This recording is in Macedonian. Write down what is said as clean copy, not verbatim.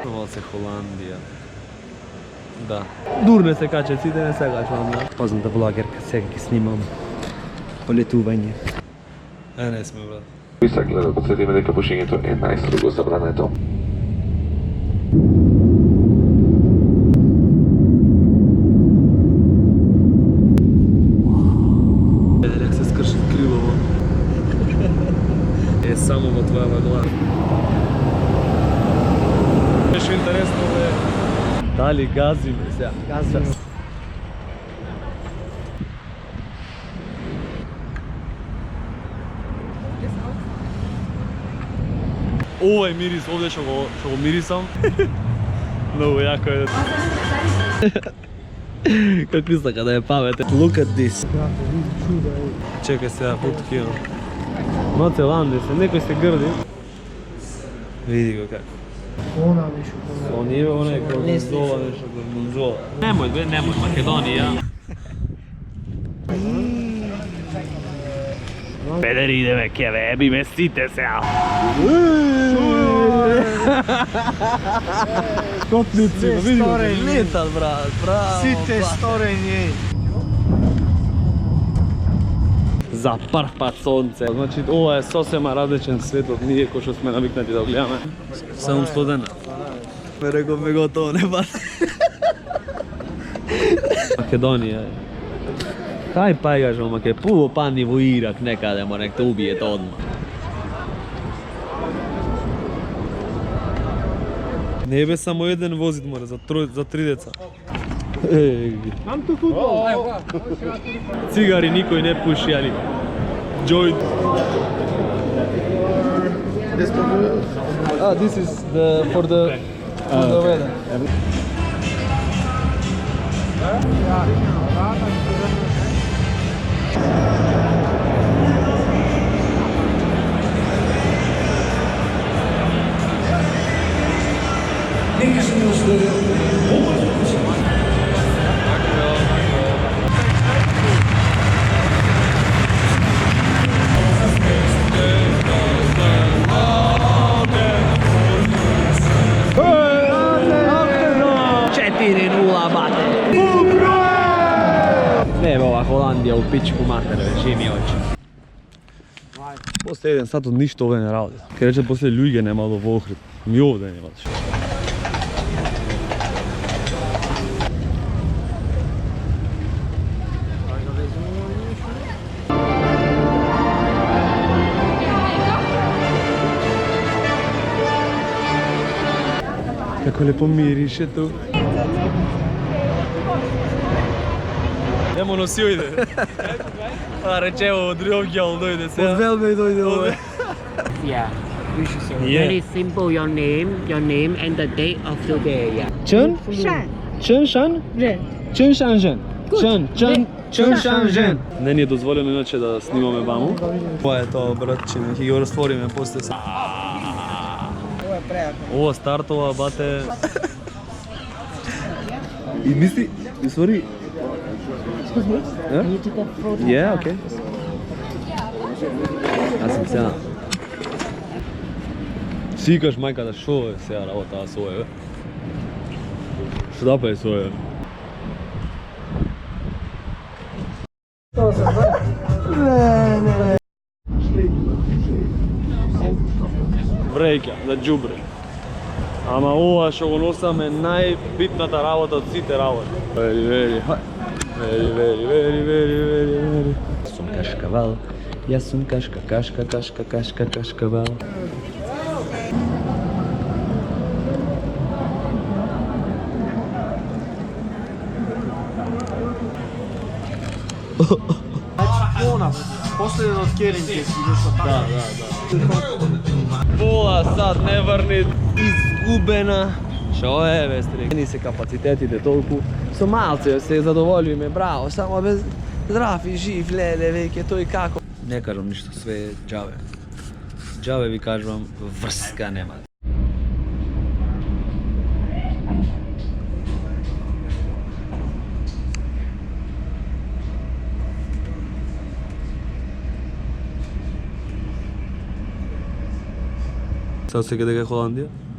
Malo se Holandija. Da. Durne se kačecite, ne se kačvam, da. Poznata vlogerka, сега ki snimam полетувanje. Ne sme, brat. Списък гледа подсетиме дека пушењето е најстрого забрането. Як се скрши крилово. Е само во твојава глава. Беше интересно бе. Дали газиме сега? Газиме. Овој мирис овде што го мирисам. Многу јако е. Какви сака да е паметен. Look at this. Чекај сега, фотки. Ноце ланде се, некој се грди. Види го како. Она нещо. Он е онај како Гонзола, нешто како Гонзола. Немој бе, немој, Македонија. Педери идеме ке бе, еби местите сега. Котници, види го, летат брат, браво. Сите сторени. За прв пат сонце. Значи, ова е сосема различен свет од ние кои што сме навикнати да гледаме. Само студена. Ме реков ме готово, не пат. Македонија е. Кај пајгаш, ама ке пуво пани во Ирак некаде, ма нек те убиете одма. Не бе само еден возит море, за три деца. Цигари никој не пуши, али joint. This is for the weather. Не, ова Холандија у пичку матер, жими очи. После еден сат од ништо овде не работи. Ке рече после луѓе немало во Охрид. Ми овде нема што. Како лепо мирише тук. Немо носи ојде. А речево од другиот гјал дојде сега. Од Велбе дојде овде. Yeah. Very simple. Your name, and the date of today. Yeah. Чен? Шан. Чен Шан? Рен. Чен Шан Жен. Чен Шан Жен. Не ни е дозволено иначе да снимаме ваму. Ова е тоа братчине, ќе го раствориме после се. Ова е пријатно. Ова стартова бате. И мисли, sorry. Can you take a photo? Yeah, okay. Аз сум сега. Сикаш мајка да шо е сега работа со е. Што да па е со е? Вреќа, да џубре. Ама ова што го носам е најбитната работа од сите работи. Very. Јас сум кашкавал. Јас сум кашкавал. Последен од Керинке си нешто така. Пола сат не врни, изгубена. Шо е, вестри? Ни се капацитетите толку. Со малце се задоволиме, браво, само без здрав и жив, леле, веќе тој како. Не кажам ништо, све е џаве. Џаве ви кажувам, врска нема. Sad se дека е Холандија?